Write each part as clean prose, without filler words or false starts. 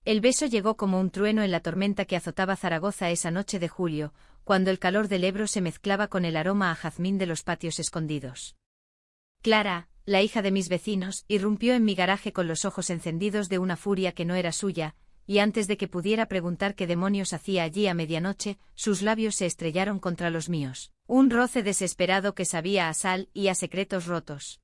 El beso llegó como un trueno en la tormenta que azotaba Zaragoza esa noche de julio, cuando el calor del Ebro se mezclaba con el aroma a jazmín de los patios escondidos. Clara, la hija de mis vecinos, irrumpió en mi garaje con los ojos encendidos de una furia que no era suya, y antes de que pudiera preguntar qué demonios hacía allí a medianoche, sus labios se estrellaron contra los míos. Un roce desesperado que sabía a sal y a secretos rotos.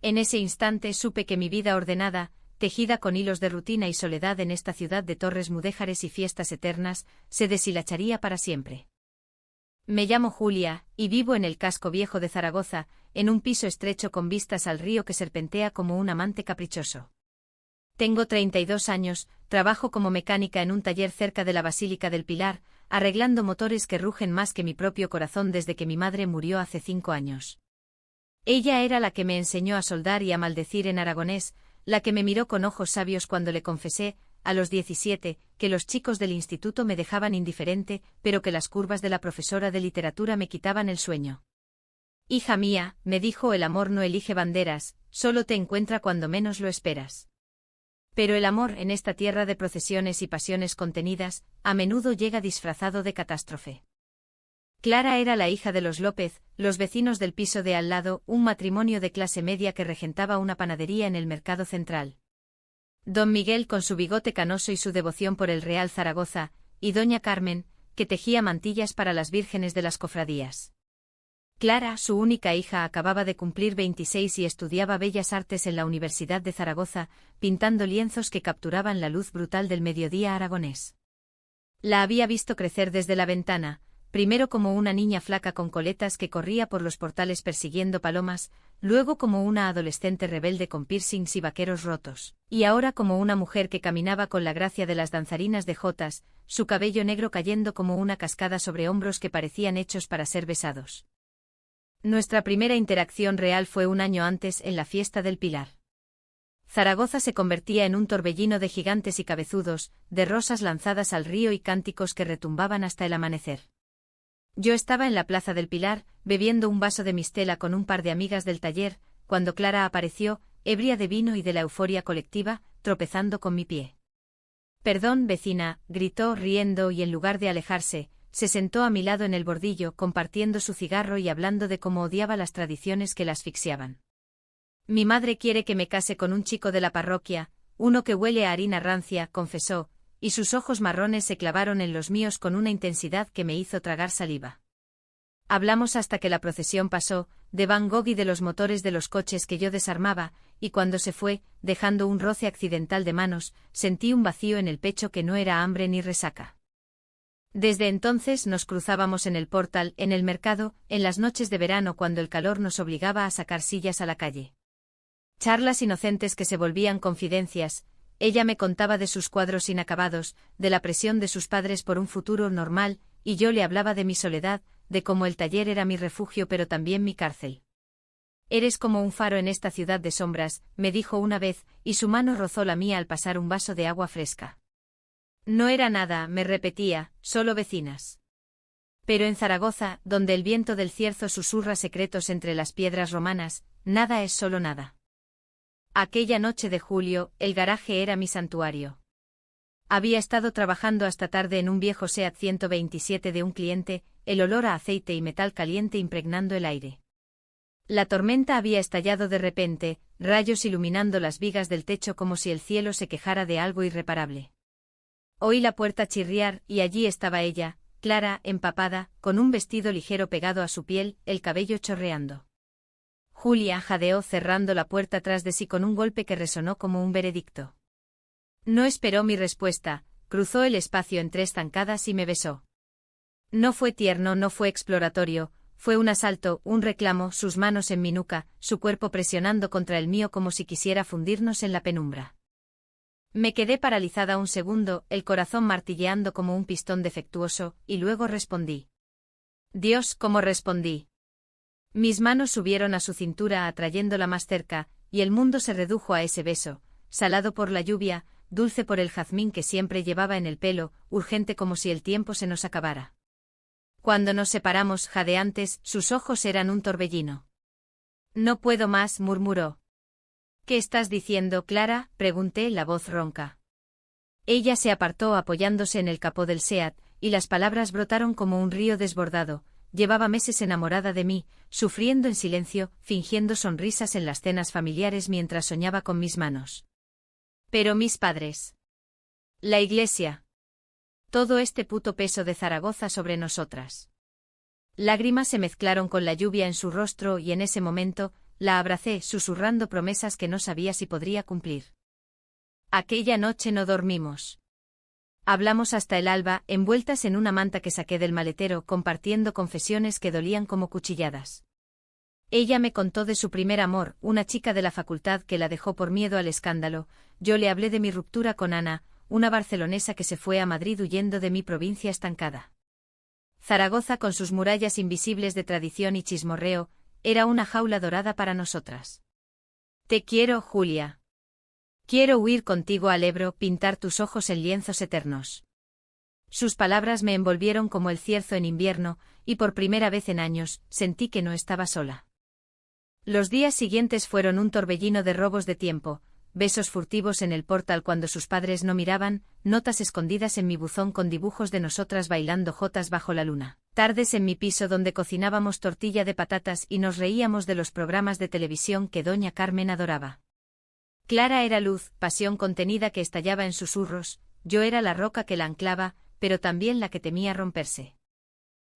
En ese instante supe que mi vida ordenada, tejida con hilos de rutina y soledad en esta ciudad de torres mudéjares y fiestas eternas, se deshilacharía para siempre. Me llamo Julia, y vivo en el casco viejo de Zaragoza, en un piso estrecho con vistas al río que serpentea como un amante caprichoso. Tengo 32 años, trabajo como mecánica en un taller cerca de la Basílica del Pilar, arreglando motores que rugen más que mi propio corazón desde que mi madre murió hace 5 años. Ella era la que me enseñó a soldar y a maldecir en aragonés, la que me miró con ojos sabios cuando le confesé, a los 17, que los chicos del instituto me dejaban indiferente, pero que las curvas de la profesora de literatura me quitaban el sueño. Hija mía, me dijo, el amor no elige banderas, solo te encuentra cuando menos lo esperas. Pero el amor, en esta tierra de procesiones y pasiones contenidas, a menudo llega disfrazado de catástrofe. Clara era la hija de los López, los vecinos del piso de al lado, un matrimonio de clase media que regentaba una panadería en el mercado central. Don Miguel con su bigote canoso y su devoción por el Real Zaragoza, y doña Carmen, que tejía mantillas para las vírgenes de las cofradías. Clara, su única hija, acababa de cumplir 26 y estudiaba Bellas Artes en la Universidad de Zaragoza, pintando lienzos que capturaban la luz brutal del mediodía aragonés. La había visto crecer desde la ventana, primero como una niña flaca con coletas que corría por los portales persiguiendo palomas, luego como una adolescente rebelde con piercings y vaqueros rotos, y ahora como una mujer que caminaba con la gracia de las danzarinas de jotas, su cabello negro cayendo como una cascada sobre hombros que parecían hechos para ser besados. Nuestra primera interacción real fue un año antes, en la fiesta del Pilar. Zaragoza se convertía en un torbellino de gigantes y cabezudos, de rosas lanzadas al río y cánticos que retumbaban hasta el amanecer. Yo estaba en la plaza del Pilar, bebiendo un vaso de mistela con un par de amigas del taller, cuando Clara apareció, ebria de vino y de la euforia colectiva, tropezando con mi pie. «Perdón, vecina», gritó riendo y en lugar de alejarse, se sentó a mi lado en el bordillo, compartiendo su cigarro y hablando de cómo odiaba las tradiciones que la asfixiaban. «Mi madre quiere que me case con un chico de la parroquia, uno que huele a harina rancia», confesó, y sus ojos marrones se clavaron en los míos con una intensidad que me hizo tragar saliva. Hablamos hasta que la procesión pasó, de Van Gogh y de los motores de los coches que yo desarmaba, y cuando se fue, dejando un roce accidental de manos, sentí un vacío en el pecho que no era hambre ni resaca. Desde entonces nos cruzábamos en el portal, en el mercado, en las noches de verano cuando el calor nos obligaba a sacar sillas a la calle. Charlas inocentes que se volvían confidencias. Ella me contaba de sus cuadros inacabados, de la presión de sus padres por un futuro normal, y yo le hablaba de mi soledad, de cómo el taller era mi refugio pero también mi cárcel. «Eres como un faro en esta ciudad de sombras», me dijo una vez, y su mano rozó la mía al pasar un vaso de agua fresca. «No era nada», me repetía, «solo vecinas». Pero en Zaragoza, donde el viento del cierzo susurra secretos entre las piedras romanas, nada es solo nada. Aquella noche de julio, el garaje era mi santuario. Había estado trabajando hasta tarde en un viejo Seat 127 de un cliente, el olor a aceite y metal caliente impregnando el aire. La tormenta había estallado de repente, rayos iluminando las vigas del techo como si el cielo se quejara de algo irreparable. Oí la puerta chirriar, y allí estaba ella, Clara, empapada, con un vestido ligero pegado a su piel, el cabello chorreando. «Julia», jadeó cerrando la puerta tras de sí con un golpe que resonó como un veredicto. No esperó mi respuesta, cruzó el espacio en 3 zancadas y me besó. No fue tierno, no fue exploratorio, fue un asalto, un reclamo, sus manos en mi nuca, su cuerpo presionando contra el mío como si quisiera fundirnos en la penumbra. Me quedé paralizada un segundo, el corazón martilleando como un pistón defectuoso, y luego respondí. Dios, ¿cómo respondí? Mis manos subieron a su cintura atrayéndola más cerca, y el mundo se redujo a ese beso, salado por la lluvia, dulce por el jazmín que siempre llevaba en el pelo, urgente como si el tiempo se nos acabara. Cuando nos separamos, jadeantes, sus ojos eran un torbellino. «No puedo más», murmuró. «¿Qué estás diciendo, Clara?», pregunté, la voz ronca. Ella se apartó apoyándose en el capó del Seat, y las palabras brotaron como un río desbordado. Llevaba meses enamorada de mí, sufriendo en silencio, fingiendo sonrisas en las cenas familiares mientras soñaba con mis manos. Pero mis padres. La iglesia. Todo este puto peso de Zaragoza sobre nosotras. Lágrimas se mezclaron con la lluvia en su rostro y en ese momento, la abracé susurrando promesas que no sabía si podría cumplir. Aquella noche no dormimos. Hablamos hasta el alba, envueltas en una manta que saqué del maletero, compartiendo confesiones que dolían como cuchilladas. Ella me contó de su primer amor, una chica de la facultad que la dejó por miedo al escándalo. Yo le hablé de mi ruptura con Ana, una barcelonesa que se fue a Madrid huyendo de mi provincia estancada. Zaragoza, con sus murallas invisibles de tradición y chismorreo, era una jaula dorada para nosotras. Te quiero, Julia. Quiero huir contigo al Ebro, pintar tus ojos en lienzos eternos. Sus palabras me envolvieron como el cierzo en invierno, y por primera vez en años, sentí que no estaba sola. Los días siguientes fueron un torbellino de robos de tiempo, besos furtivos en el portal cuando sus padres no miraban, notas escondidas en mi buzón con dibujos de nosotras bailando jotas bajo la luna, tardes en mi piso donde cocinábamos tortilla de patatas y nos reíamos de los programas de televisión que doña Carmen adoraba. Clara era luz, pasión contenida que estallaba en susurros, yo era la roca que la anclaba, pero también la que temía romperse.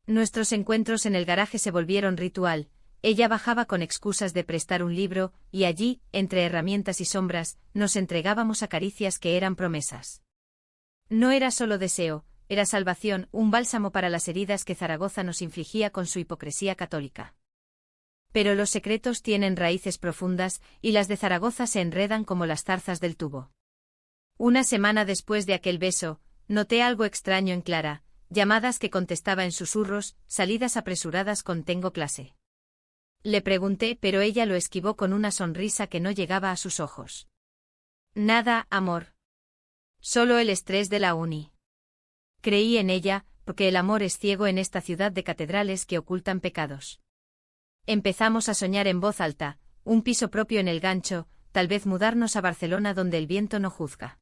Nuestros encuentros en el garaje se volvieron ritual. Ella bajaba con excusas de prestar un libro, y allí, entre herramientas y sombras, nos entregábamos a caricias que eran promesas. No era solo deseo, era salvación, un bálsamo para las heridas que Zaragoza nos infligía con su hipocresía católica. Pero los secretos tienen raíces profundas, y las de Zaragoza se enredan como las zarzas del tubo. Una semana después de aquel beso, noté algo extraño en Clara, llamadas que contestaba en susurros, salidas apresuradas con tengo clase. Le pregunté, pero ella lo esquivó con una sonrisa que no llegaba a sus ojos. Nada, amor. Solo el estrés de la uni. Creí en ella, porque el amor es ciego en esta ciudad de catedrales que ocultan pecados. Empezamos a soñar en voz alta, un piso propio en el Gancho, tal vez mudarnos a Barcelona donde el viento no juzga.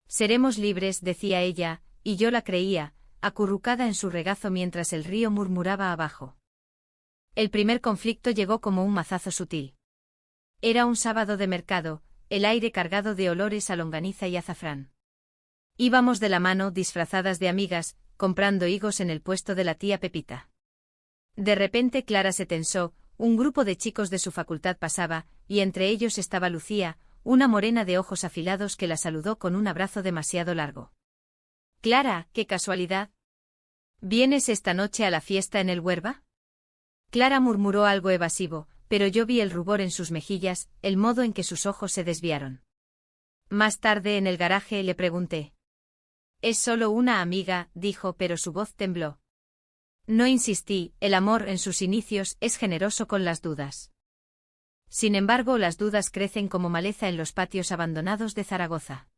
Seremos libres, decía ella, y yo la creía, acurrucada en su regazo mientras el río murmuraba abajo. El primer conflicto llegó como un mazazo sutil. Era un sábado de mercado, el aire cargado de olores a longaniza y azafrán. Íbamos de la mano, disfrazadas de amigas, comprando higos en el puesto de la tía Pepita. De repente Clara se tensó, un grupo de chicos de su facultad pasaba, y entre ellos estaba Lucía, una morena de ojos afilados que la saludó con un abrazo demasiado largo. Clara, qué casualidad. ¿Vienes esta noche a la fiesta en el Huerva? Clara murmuró algo evasivo, pero yo vi el rubor en sus mejillas, el modo en que sus ojos se desviaron. Más tarde en el garaje le pregunté. Es solo una amiga, dijo, pero su voz tembló. No insistí, el amor en sus inicios es generoso con las dudas. Sin embargo, las dudas crecen como maleza en los patios abandonados de Zaragoza.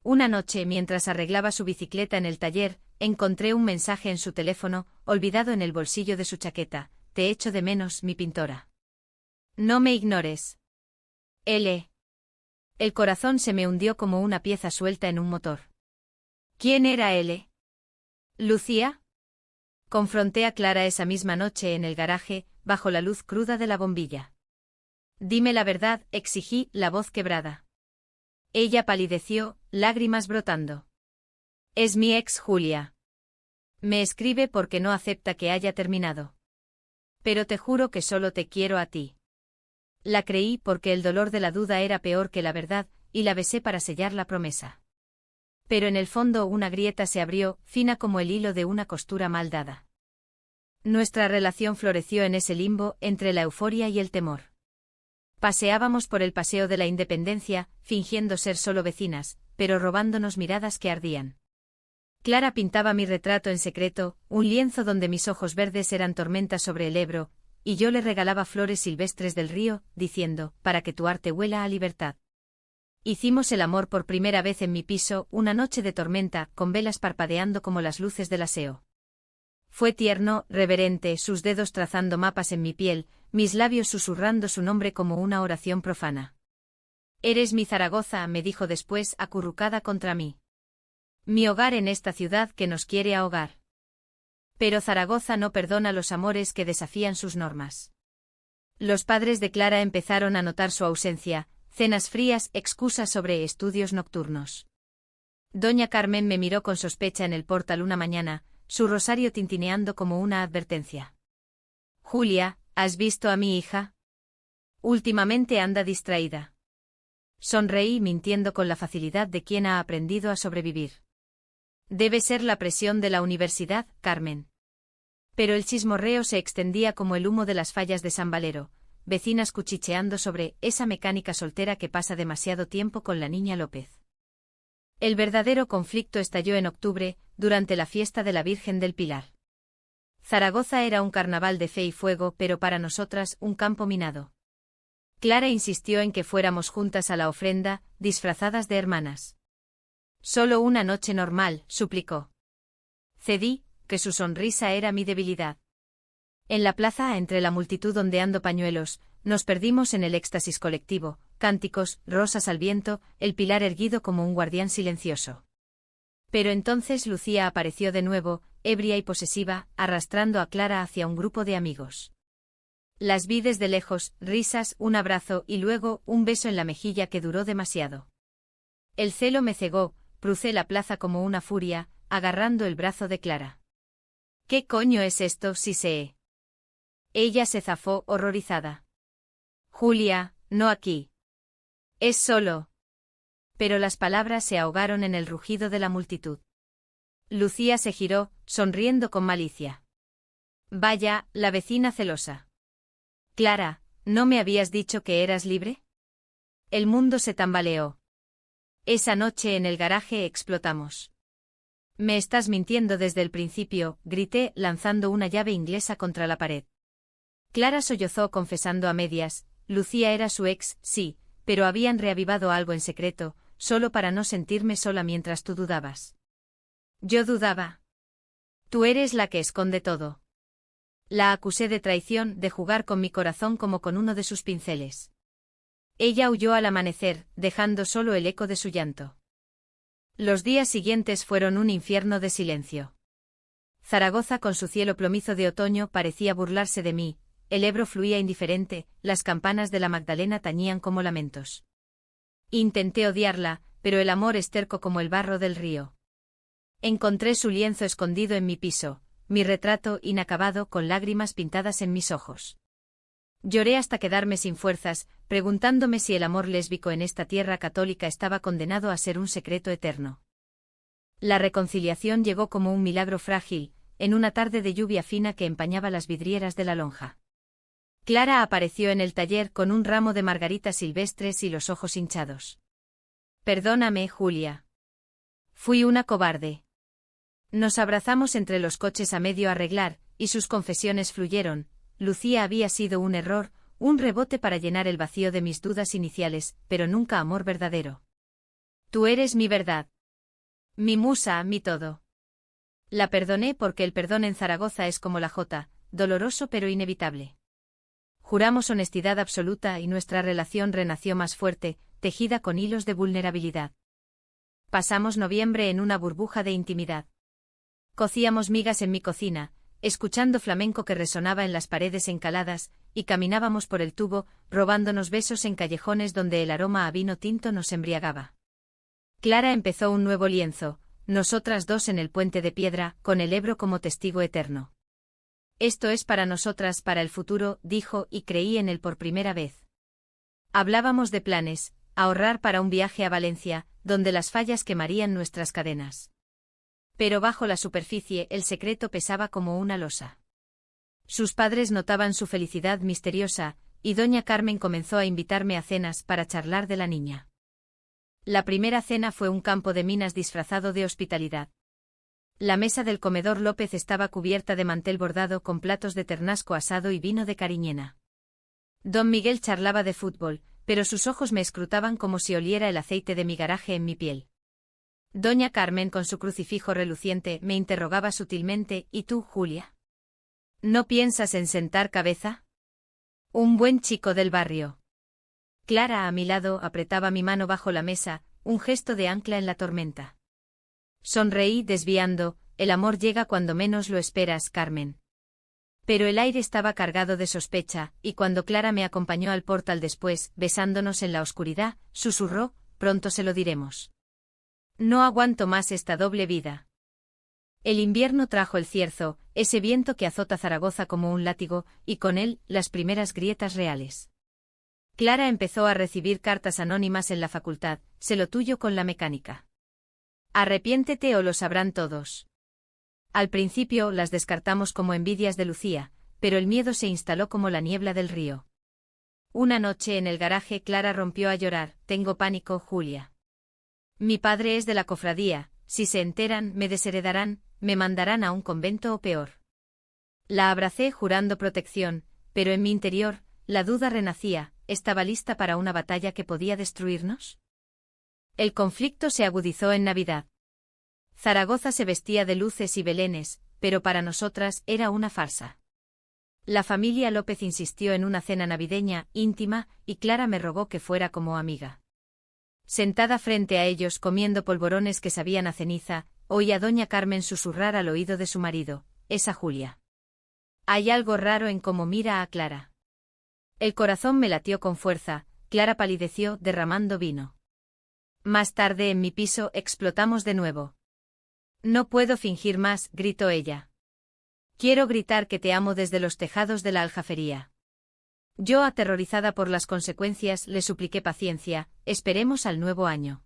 Una noche, mientras arreglaba su bicicleta en el taller, encontré un mensaje en su teléfono, olvidado en el bolsillo de su chaqueta. Te echo de menos, mi pintora. No me ignores. L. El corazón se me hundió como una pieza suelta en un motor. ¿Quién era L? ¿Lucía? Confronté a Clara esa misma noche en el garaje, bajo la luz cruda de la bombilla. Dime la verdad, exigí, la voz quebrada. Ella palideció, lágrimas brotando. Es mi ex Julia. Me escribe porque no acepta que haya terminado. Pero te juro que solo te quiero a ti. La creí porque el dolor de la duda era peor que la verdad, y la besé para sellar la promesa. Pero en el fondo una grieta se abrió, fina como el hilo de una costura mal dada. Nuestra relación floreció en ese limbo, entre la euforia y el temor. Paseábamos por el Paseo de la Independencia, fingiendo ser solo vecinas, pero robándonos miradas que ardían. Clara pintaba mi retrato en secreto, un lienzo donde mis ojos verdes eran tormentas sobre el Ebro, y yo le regalaba flores silvestres del río, diciendo, para que tu arte huela a libertad. Hicimos el amor por primera vez en mi piso, una noche de tormenta, con velas parpadeando como las luces del aseo. Fue tierno, reverente, sus dedos trazando mapas en mi piel, mis labios susurrando su nombre como una oración profana. Eres mi Zaragoza, me dijo después, acurrucada contra mí. Mi hogar en esta ciudad que nos quiere ahogar. Pero Zaragoza no perdona los amores que desafían sus normas. Los padres de Clara empezaron a notar su ausencia, cenas frías, excusas sobre estudios nocturnos. Doña Carmen me miró con sospecha en el portal una mañana, su rosario tintineando como una advertencia. Julia, ¿has visto a mi hija? Últimamente anda distraída. Sonreí mintiendo con la facilidad de quien ha aprendido a sobrevivir. Debe ser la presión de la universidad, Carmen. Pero el chismorreo se extendía como el humo de las fallas de San Valero, vecinas cuchicheando sobre esa mecánica soltera que pasa demasiado tiempo con la niña López. El verdadero conflicto estalló en octubre, durante la fiesta de la Virgen del Pilar. Zaragoza era un carnaval de fe y fuego, pero para nosotras un campo minado. Clara insistió en que fuéramos juntas a la ofrenda, disfrazadas de hermanas. Solo una noche normal, suplicó. Cedí, que su sonrisa era mi debilidad. En la plaza, entre la multitud ondeando pañuelos, nos perdimos en el éxtasis colectivo, cánticos, rosas al viento, el pilar erguido como un guardián silencioso. Pero entonces Lucía apareció de nuevo, ebria y posesiva, arrastrando a Clara hacia un grupo de amigos. Las vi desde lejos, risas, un abrazo y luego un beso en la mejilla que duró demasiado. El celo me cegó, crucé la plaza como una furia, agarrando el brazo de Clara. ¿Qué coño es esto, si sé? Ella se zafó, horrorizada. Julia, no aquí. Es solo. Pero las palabras se ahogaron en el rugido de la multitud. Lucía se giró, sonriendo con malicia. Vaya, la vecina celosa. Clara, ¿no me habías dicho que eras libre? El mundo se tambaleó. Esa noche en el garaje explotamos. Me estás mintiendo desde el principio, grité, lanzando una llave inglesa contra la pared. Clara sollozó confesando a medias, Lucía era su ex, sí, pero habían reavivado algo en secreto, solo para no sentirme sola mientras tú dudabas. Yo dudaba. Tú eres la que esconde todo. La acusé de traición, de jugar con mi corazón como con uno de sus pinceles. Ella huyó al amanecer, dejando solo el eco de su llanto. Los días siguientes fueron un infierno de silencio. Zaragoza con su cielo plomizo de otoño parecía burlarse de mí, el Ebro fluía indiferente, las campanas de la Magdalena tañían como lamentos. Intenté odiarla, pero el amor es terco como el barro del río. Encontré su lienzo escondido en mi piso, mi retrato inacabado con lágrimas pintadas en mis ojos. Lloré hasta quedarme sin fuerzas, preguntándome si el amor lésbico en esta tierra católica estaba condenado a ser un secreto eterno. La reconciliación llegó como un milagro frágil, en una tarde de lluvia fina que empañaba las vidrieras de la lonja. Clara apareció en el taller con un ramo de margaritas silvestres y los ojos hinchados. Perdóname, Julia. Fui una cobarde. Nos abrazamos entre los coches a medio arreglar, y sus confesiones fluyeron. Lucía había sido un error, un rebote para llenar el vacío de mis dudas iniciales, pero nunca amor verdadero. Tú eres mi verdad. Mi musa, mi todo. La perdoné porque el perdón en Zaragoza es como la jota, doloroso pero inevitable. Juramos honestidad absoluta y nuestra relación renació más fuerte, tejida con hilos de vulnerabilidad. Pasamos noviembre en una burbuja de intimidad. Cocíamos migas en mi cocina, escuchando flamenco que resonaba en las paredes encaladas, y caminábamos por el tubo, robándonos besos en callejones donde el aroma a vino tinto nos embriagaba. Clara empezó un nuevo lienzo, nosotras dos en el puente de piedra, con el Ebro como testigo eterno. Esto es para nosotras, para el futuro, dijo, y creí en él por primera vez. Hablábamos de planes, ahorrar para un viaje a Valencia, donde las fallas quemarían nuestras cadenas. Pero bajo la superficie el secreto pesaba como una losa. Sus padres notaban su felicidad misteriosa, y doña Carmen comenzó a invitarme a cenas para charlar de la niña. La primera cena fue un campo de minas disfrazado de hospitalidad. La mesa del comedor López estaba cubierta de mantel bordado con platos de ternasco asado y vino de Cariñena. Don Miguel charlaba de fútbol, pero sus ojos me escrutaban como si oliera el aceite de mi garaje en mi piel. Doña Carmen con su crucifijo reluciente me interrogaba sutilmente, ¿y tú, Julia? ¿No piensas en sentar cabeza? Un buen chico del barrio. Clara a mi lado apretaba mi mano bajo la mesa, un gesto de ancla en la tormenta. Sonreí desviando, el amor llega cuando menos lo esperas, Carmen. Pero el aire estaba cargado de sospecha, y cuando Clara me acompañó al portal después, besándonos en la oscuridad, susurró, pronto se lo diremos. No aguanto más esta doble vida. El invierno trajo el cierzo, ese viento que azota Zaragoza como un látigo, y con él, las primeras grietas reales. Clara empezó a recibir cartas anónimas en la facultad, sé lo tuyo con la mecánica. Arrepiéntete o lo sabrán todos. Al principio las descartamos como envidias de Lucía, pero el miedo se instaló como la niebla del río. Una noche en el garaje Clara rompió a llorar, tengo pánico, Julia. Mi padre es de la cofradía, si se enteran, me desheredarán, me mandarán a un convento o peor. La abracé jurando protección, pero en mi interior, la duda renacía, ¿estaba lista para una batalla que podía destruirnos? El conflicto se agudizó en Navidad. Zaragoza se vestía de luces y belenes, pero para nosotras era una farsa. La familia López insistió en una cena navideña, íntima, y Clara me rogó que fuera como amiga. Sentada frente a ellos comiendo polvorones que sabían a ceniza, oí a doña Carmen susurrar al oído de su marido, esa Julia. Hay algo raro en cómo mira a Clara. El corazón me latió con fuerza, Clara palideció derramando vino. Más tarde en mi piso explotamos de nuevo. No puedo fingir más, gritó ella. Quiero gritar que te amo desde los tejados de la Aljafería. Yo, aterrorizada por las consecuencias, le supliqué paciencia, esperemos al nuevo año.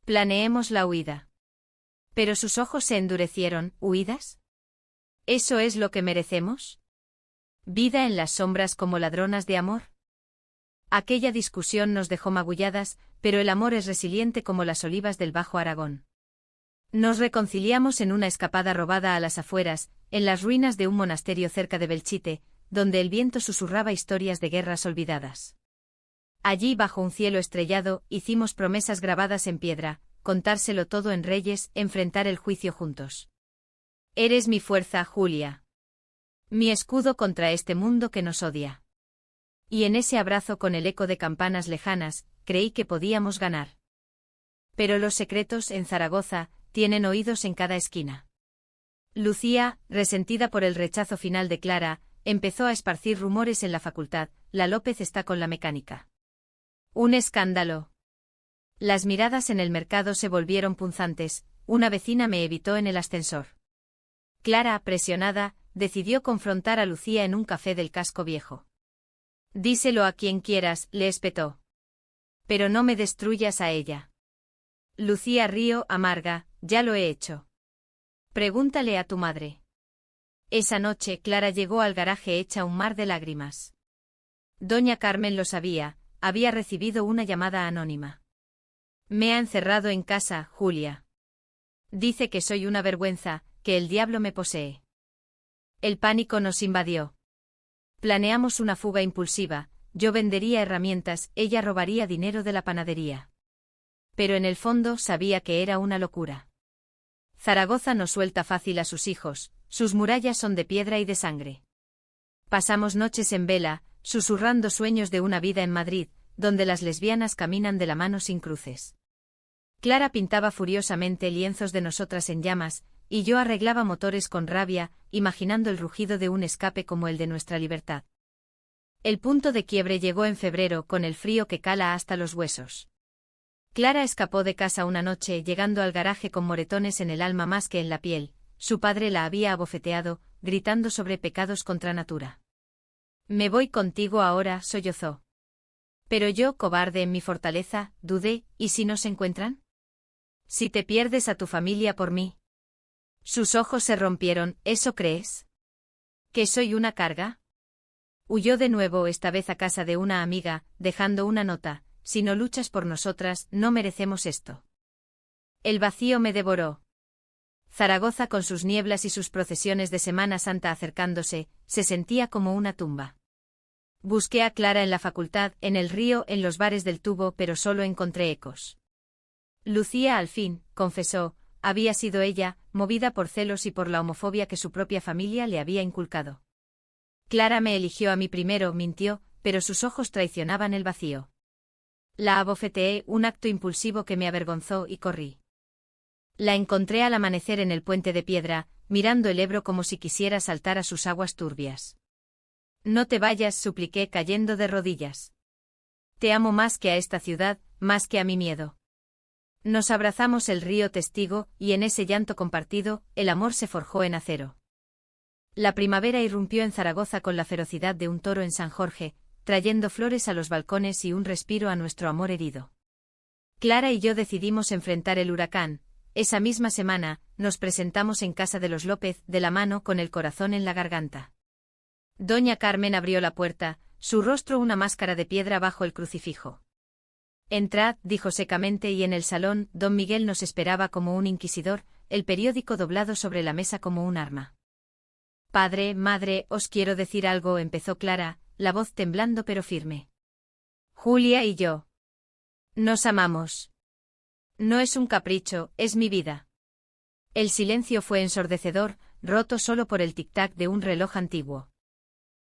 Planeemos la huida. Pero sus ojos se endurecieron, ¿huidas? ¿Eso es lo que merecemos? ¿Vida en las sombras como ladronas de amor? Aquella discusión nos dejó magulladas, pero el amor es resiliente como las olivas del Bajo Aragón. Nos reconciliamos en una escapada robada a las afueras, en las ruinas de un monasterio cerca de Belchite, donde el viento susurraba historias de guerras olvidadas. Allí, bajo un cielo estrellado, hicimos promesas grabadas en piedra, contárselo todo en Reyes, enfrentar el juicio juntos. Eres mi fuerza, Julia. Mi escudo contra este mundo que nos odia. Y en ese abrazo con el eco de campanas lejanas, creí que podíamos ganar. Pero los secretos en Zaragoza tienen oídos en cada esquina. Lucía, resentida por el rechazo final de Clara, empezó a esparcir rumores en la facultad, la López está con la mecánica. Un escándalo. Las miradas en el mercado se volvieron punzantes, una vecina me evitó en el ascensor. Clara, presionada, decidió confrontar a Lucía en un café del casco viejo. Díselo a quien quieras, le espetó. Pero no me destruyas a ella. Lucía rió, amarga, ya lo he hecho. Pregúntale a tu madre. Esa noche Clara llegó al garaje hecha un mar de lágrimas. Doña Carmen lo sabía, había recibido una llamada anónima. Me ha encerrado en casa, Julia. Dice que soy una vergüenza, que el diablo me posee. El pánico nos invadió. Planeamos una fuga impulsiva, yo vendería herramientas, ella robaría dinero de la panadería. Pero en el fondo sabía que era una locura. Zaragoza no suelta fácil a sus hijos, sus murallas son de piedra y de sangre. Pasamos noches en vela, susurrando sueños de una vida en Madrid, donde las lesbianas caminan de la mano sin cruces. Clara pintaba furiosamente lienzos de nosotras en llamas, y yo arreglaba motores con rabia, imaginando el rugido de un escape como el de nuestra libertad. El punto de quiebre llegó en febrero con el frío que cala hasta los huesos. Clara escapó de casa una noche llegando al garaje con moretones en el alma más que en la piel, su padre la había abofeteado, gritando sobre pecados contra natura. Me voy contigo ahora, sollozó. Pero yo, cobarde en mi fortaleza, dudé, ¿y si no se encuentran? Si te pierdes a tu familia por mí. Sus ojos se rompieron, ¿eso crees? ¿Que soy una carga? Huyó de nuevo esta vez a casa de una amiga, dejando una nota. Si no luchas por nosotras, no merecemos esto. El vacío me devoró. Zaragoza con sus nieblas y sus procesiones de Semana Santa acercándose, se sentía como una tumba. Busqué a Clara en la facultad, en el río, en los bares del Tubo, pero solo encontré ecos. Lucía al fin, confesó, había sido ella, movida por celos y por la homofobia que su propia familia le había inculcado. Clara me eligió a mí primero, mintió, pero sus ojos traicionaban el vacío. La abofeteé, un acto impulsivo que me avergonzó y corrí. La encontré al amanecer en el puente de piedra, mirando el Ebro como si quisiera saltar a sus aguas turbias. No te vayas, supliqué cayendo de rodillas. Te amo más que a esta ciudad, más que a mi miedo. Nos abrazamos el río testigo, y en ese llanto compartido, el amor se forjó en acero. La primavera irrumpió en Zaragoza con la ferocidad de un toro en San Jorge, trayendo flores a los balcones y un respiro a nuestro amor herido. Clara y yo decidimos enfrentar el huracán. Esa misma semana, nos presentamos en casa de los López, de la mano con el corazón en la garganta. Doña Carmen abrió la puerta, su rostro una máscara de piedra bajo el crucifijo. Entrad, dijo secamente, y en el salón, don Miguel nos esperaba como un inquisidor, el periódico doblado sobre la mesa como un arma. Padre, madre, os quiero decir algo, empezó Clara, la voz temblando pero firme. Julia y yo. Nos amamos. No es un capricho, es mi vida. El silencio fue ensordecedor, roto solo por el tic-tac de un reloj antiguo.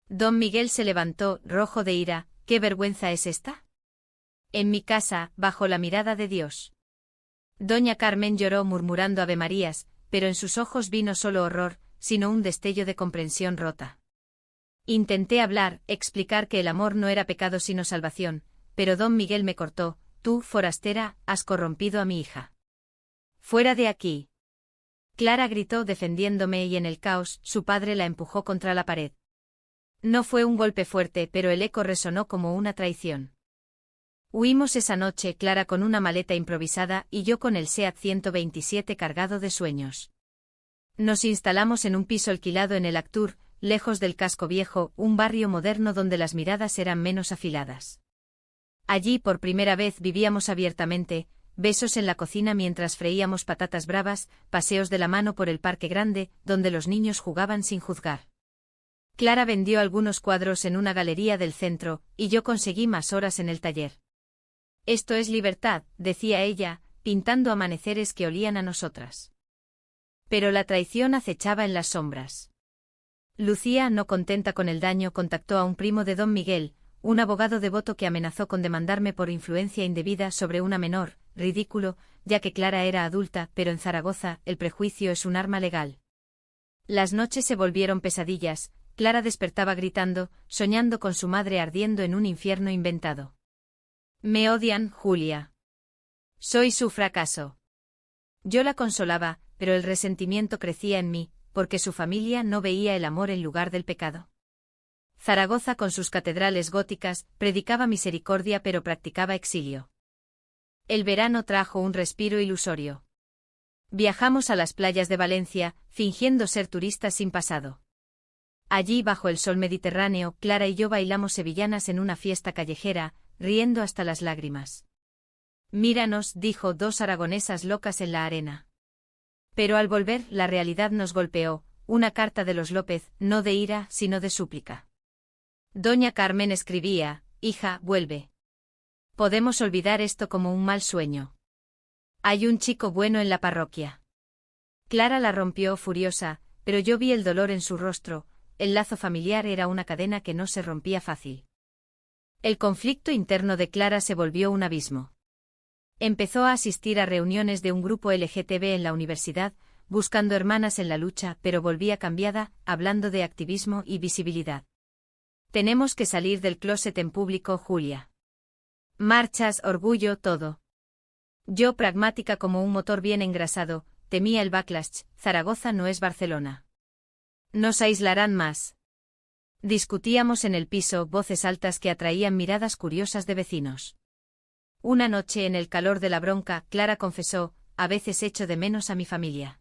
Don Miguel se levantó, rojo de ira. ¿Qué vergüenza es esta? En mi casa, bajo la mirada de Dios. Doña Carmen lloró murmurando avemarías, pero en sus ojos vino solo horror, sino un destello de comprensión rota. Intenté hablar, explicar que el amor no era pecado sino salvación, pero don Miguel me cortó. Tú, forastera, has corrompido a mi hija. Fuera de aquí. Clara gritó defendiéndome y en el caos, su padre la empujó contra la pared. No fue un golpe fuerte, pero el eco resonó como una traición. Huimos esa noche, Clara con una maleta improvisada y yo con el SEAT 127 cargado de sueños. Nos instalamos en un piso alquilado en el Actur, lejos del casco viejo, un barrio moderno donde las miradas eran menos afiladas. Allí por primera vez vivíamos abiertamente, besos en la cocina mientras freíamos patatas bravas, paseos de la mano por el parque grande, donde los niños jugaban sin juzgar. Clara vendió algunos cuadros en una galería del centro, y yo conseguí más horas en el taller. Esto es libertad, decía ella, pintando amaneceres que olían a nosotras. Pero la traición acechaba en las sombras. Lucía, no contenta con el daño, contactó a un primo de don Miguel, un abogado devoto que amenazó con demandarme por influencia indebida sobre una menor, ridículo, ya que Clara era adulta, pero en Zaragoza, el prejuicio es un arma legal. Las noches se volvieron pesadillas, Clara despertaba gritando, soñando con su madre ardiendo en un infierno inventado. Me odian, Julia. Soy su fracaso. Yo la consolaba, pero el resentimiento crecía en mí, porque su familia no veía el amor en lugar del pecado. Zaragoza con sus catedrales góticas, predicaba misericordia pero practicaba exilio. El verano trajo un respiro ilusorio. Viajamos a las playas de Valencia, fingiendo ser turistas sin pasado. Allí bajo el sol mediterráneo, Clara y yo bailamos sevillanas en una fiesta callejera, riendo hasta las lágrimas. Míranos, dijo dos aragonesas locas en la arena. Pero al volver, la realidad nos golpeó, una carta de los López, no de ira, sino de súplica. Doña Carmen escribía, hija, vuelve. Podemos olvidar esto como un mal sueño. Hay un chico bueno en la parroquia. Clara la rompió furiosa, pero yo vi el dolor en su rostro, el lazo familiar era una cadena que no se rompía fácil. El conflicto interno de Clara se volvió un abismo. Empezó a asistir a reuniones de un grupo LGTB en la universidad, buscando hermanas en la lucha, pero volvía cambiada, hablando de activismo y visibilidad. Tenemos que salir del closet en público, Julia. Marchas, orgullo, todo. Yo, pragmática como un motor bien engrasado, temía el backlash. Zaragoza no es Barcelona. Nos aislarán más. Discutíamos en el piso, voces altas que atraían miradas curiosas de vecinos. Una noche en el calor de la bronca, Clara confesó, a veces echo de menos a mi familia.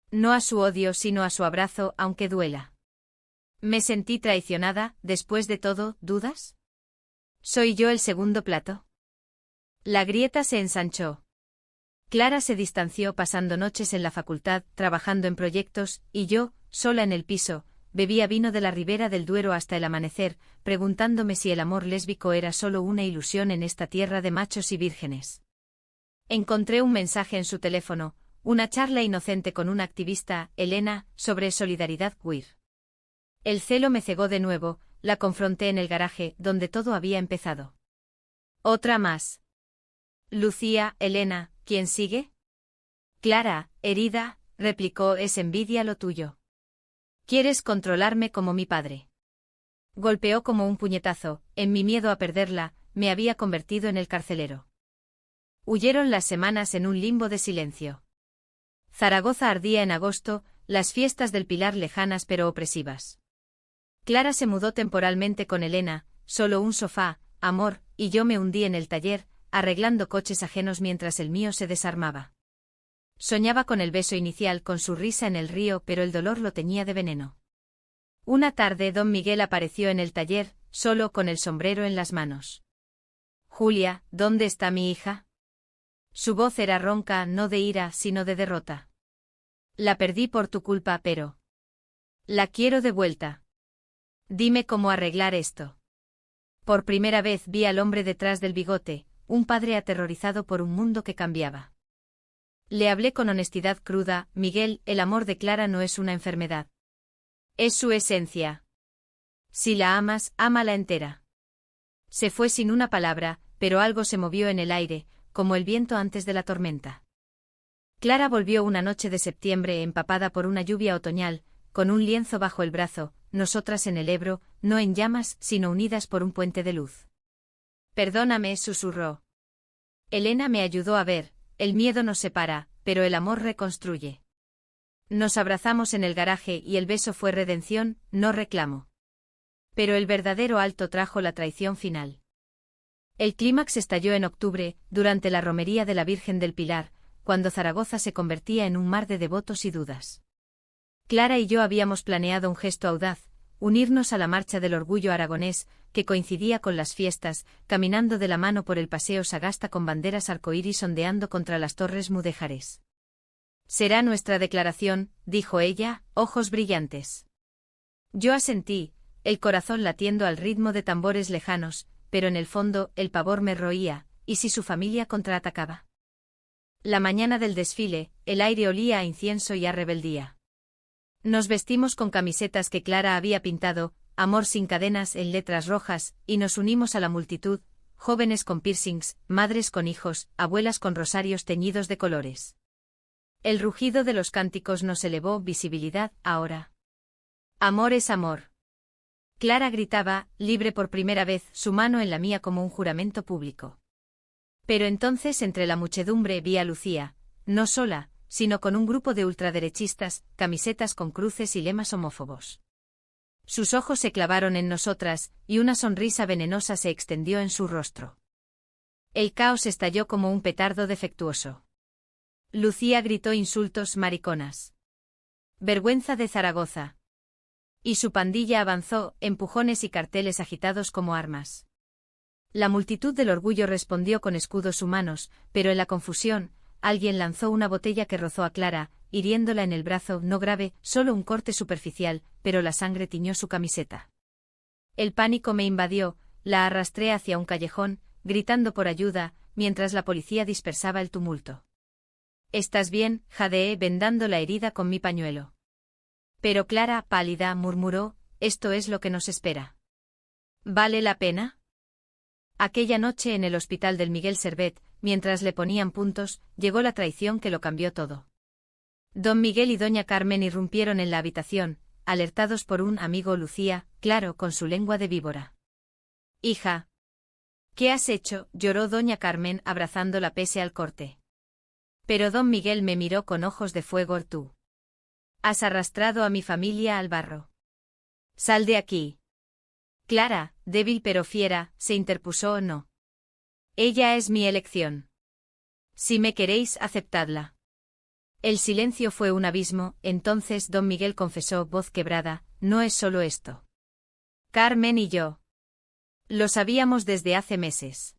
No a su odio sino a su abrazo, aunque duela. Me sentí traicionada, después de todo, ¿dudas? ¿Soy yo el segundo plato? La grieta se ensanchó. Clara se distanció pasando noches en la facultad, trabajando en proyectos, y yo, sola en el piso, bebía vino de la ribera del Duero hasta el amanecer, preguntándome si el amor lésbico era solo una ilusión en esta tierra de machos y vírgenes. Encontré un mensaje en su teléfono, una charla inocente con una activista, Elena, sobre solidaridad queer. El celo me cegó de nuevo, la confronté en el garaje, donde todo había empezado. Otra más. Lucía, Elena, ¿quién sigue? Clara, herida, replicó, es envidia lo tuyo. Quieres controlarme como mi padre. Golpeó como un puñetazo, en mi miedo a perderla, me había convertido en el carcelero. Huyeron las semanas en un limbo de silencio. Zaragoza ardía en agosto, las fiestas del Pilar lejanas pero opresivas. Clara se mudó temporalmente con Elena, solo un sofá, amor, y yo me hundí en el taller, arreglando coches ajenos mientras el mío se desarmaba. Soñaba con el beso inicial, con su risa en el río, pero el dolor lo teñía de veneno. Una tarde don Miguel apareció en el taller, solo con el sombrero en las manos. Julia, ¿dónde está mi hija? Su voz era ronca, no de ira, sino de derrota. La perdí por tu culpa, pero... la quiero de vuelta. Dime cómo arreglar esto. Por primera vez vi al hombre detrás del bigote, un padre aterrorizado por un mundo que cambiaba. Le hablé con honestidad cruda, Miguel, el amor de Clara no es una enfermedad. Es su esencia. Si la amas, ámala entera. Se fue sin una palabra, pero algo se movió en el aire, como el viento antes de la tormenta. Clara volvió una noche de septiembre empapada por una lluvia otoñal, con un lienzo bajo el brazo, nosotras en el Ebro, no en llamas, sino unidas por un puente de luz. Perdóname, susurró. Elena me ayudó a ver, el miedo nos separa, pero el amor reconstruye. Nos abrazamos en el garaje y el beso fue redención, no reclamo. Pero el verdadero alto trajo la traición final. El clímax estalló en octubre, durante la romería de la Virgen del Pilar, cuando Zaragoza se convertía en un mar de devotos y dudas. Clara y yo habíamos planeado un gesto audaz, unirnos a la marcha del orgullo aragonés, que coincidía con las fiestas, caminando de la mano por el paseo Sagasta con banderas arcoíris ondeando contra las torres mudéjares. Será nuestra declaración, dijo ella, ojos brillantes. Yo asentí, el corazón latiendo al ritmo de tambores lejanos, pero en el fondo el pavor me roía, ¿y si su familia contraatacaba? La mañana del desfile, el aire olía a incienso y a rebeldía. Nos vestimos con camisetas que Clara había pintado, amor sin cadenas en letras rojas, y nos unimos a la multitud, jóvenes con piercings, madres con hijos, abuelas con rosarios teñidos de colores. El rugido de los cánticos nos elevó visibilidad, ahora. Amor es amor. Clara gritaba, libre por primera vez, su mano en la mía como un juramento público. Pero entonces entre la muchedumbre vi a Lucía, no sola, sino con un grupo de ultraderechistas, camisetas con cruces y lemas homófobos. Sus ojos se clavaron en nosotras, y una sonrisa venenosa se extendió en su rostro. El caos estalló como un petardo defectuoso. Lucía gritó insultos, mariconas. Vergüenza de Zaragoza. Y su pandilla avanzó, empujones y carteles agitados como armas. La multitud del orgullo respondió con escudos humanos, pero en la confusión, alguien lanzó una botella que rozó a Clara, hiriéndola en el brazo, no grave, solo un corte superficial, pero la sangre tiñó su camiseta. El pánico me invadió, la arrastré hacia un callejón, gritando por ayuda, mientras la policía dispersaba el tumulto. ¿Estás bien?, jadeé vendando la herida con mi pañuelo. Pero Clara, pálida, murmuró, esto es lo que nos espera. ¿Vale la pena? Aquella noche en el hospital del Miguel Servet, mientras le ponían puntos, llegó la traición que lo cambió todo. Don Miguel y doña Carmen irrumpieron en la habitación, alertados por un amigo Lucía, claro, con su lengua de víbora. Hija. ¿Qué has hecho?, lloró doña Carmen abrazándola pese al corte. Pero don Miguel me miró con ojos de fuego. Tú. Has arrastrado a mi familia al barro. Sal de aquí. Clara, débil pero fiera, se interpuso o no. Ella es mi elección. Si me queréis, aceptadla. El silencio fue un abismo, entonces don Miguel confesó, voz quebrada, no es solo esto. Carmen y yo. Lo sabíamos desde hace meses.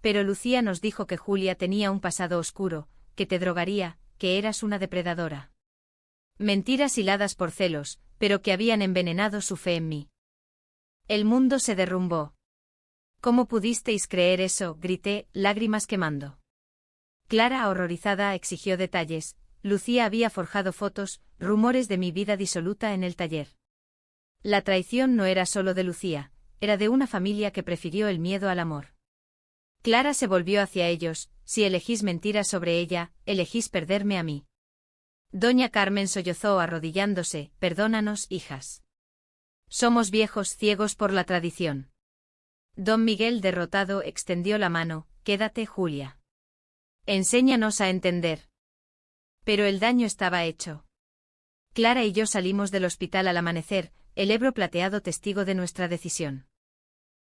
Pero Lucía nos dijo que Julia tenía un pasado oscuro, que te drogaría, que eras una depredadora. Mentiras hiladas por celos, pero que habían envenenado su fe en mí. El mundo se derrumbó. ¿Cómo pudisteis creer eso?, grité, lágrimas quemando. Clara, horrorizada, exigió detalles. Lucía había forjado fotos, rumores de mi vida disoluta en el taller. La traición no era solo de Lucía, era de una familia que prefirió el miedo al amor. Clara se volvió hacia ellos, si elegís mentiras sobre ella, elegís perderme a mí. Doña Carmen sollozó arrodillándose, perdónanos, hijas. Somos viejos ciegos por la tradición. Don Miguel, derrotado, extendió la mano, quédate, Julia. Enséñanos a entender. Pero el daño estaba hecho. Clara y yo salimos del hospital al amanecer, el Ebro plateado testigo de nuestra decisión.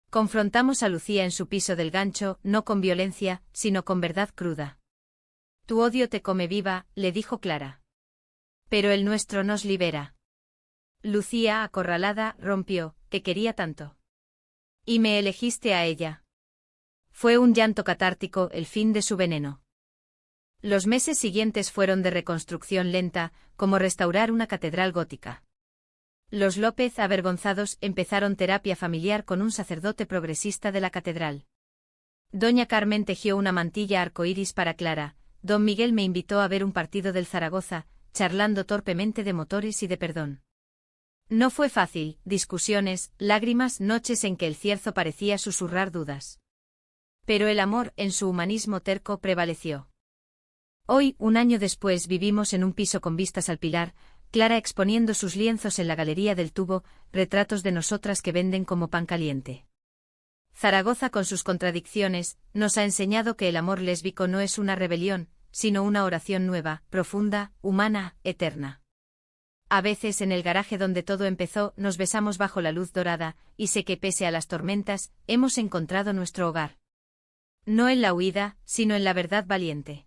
Confrontamos a Lucía en su piso del Gancho, no con violencia, sino con verdad cruda. Tu odio te come viva, le dijo Clara. Pero el nuestro nos libera. Lucía, acorralada, rompió, te quería tanto. Y me elegiste a ella. Fue un llanto catártico, el fin de su veneno. Los meses siguientes fueron de reconstrucción lenta, como restaurar una catedral gótica. Los López, avergonzados, empezaron terapia familiar con un sacerdote progresista de la catedral. Doña Carmen tejió una mantilla arcoíris para Clara, don Miguel me invitó a ver un partido del Zaragoza, charlando torpemente de motores y de perdón. No fue fácil, discusiones, lágrimas, noches en que el cierzo parecía susurrar dudas. Pero el amor, en su humanismo terco, prevaleció. Hoy, un año después, vivimos en un piso con vistas al Pilar, Clara exponiendo sus lienzos en la Galería del Tubo, retratos de nosotras que venden como pan caliente. Zaragoza, con sus contradicciones, nos ha enseñado que el amor lésbico no es una rebelión, sino una oración nueva, profunda, humana, eterna. A veces en el garaje donde todo empezó nos besamos bajo la luz dorada, y sé que pese a las tormentas, hemos encontrado nuestro hogar. No en la huida, sino en la verdad valiente.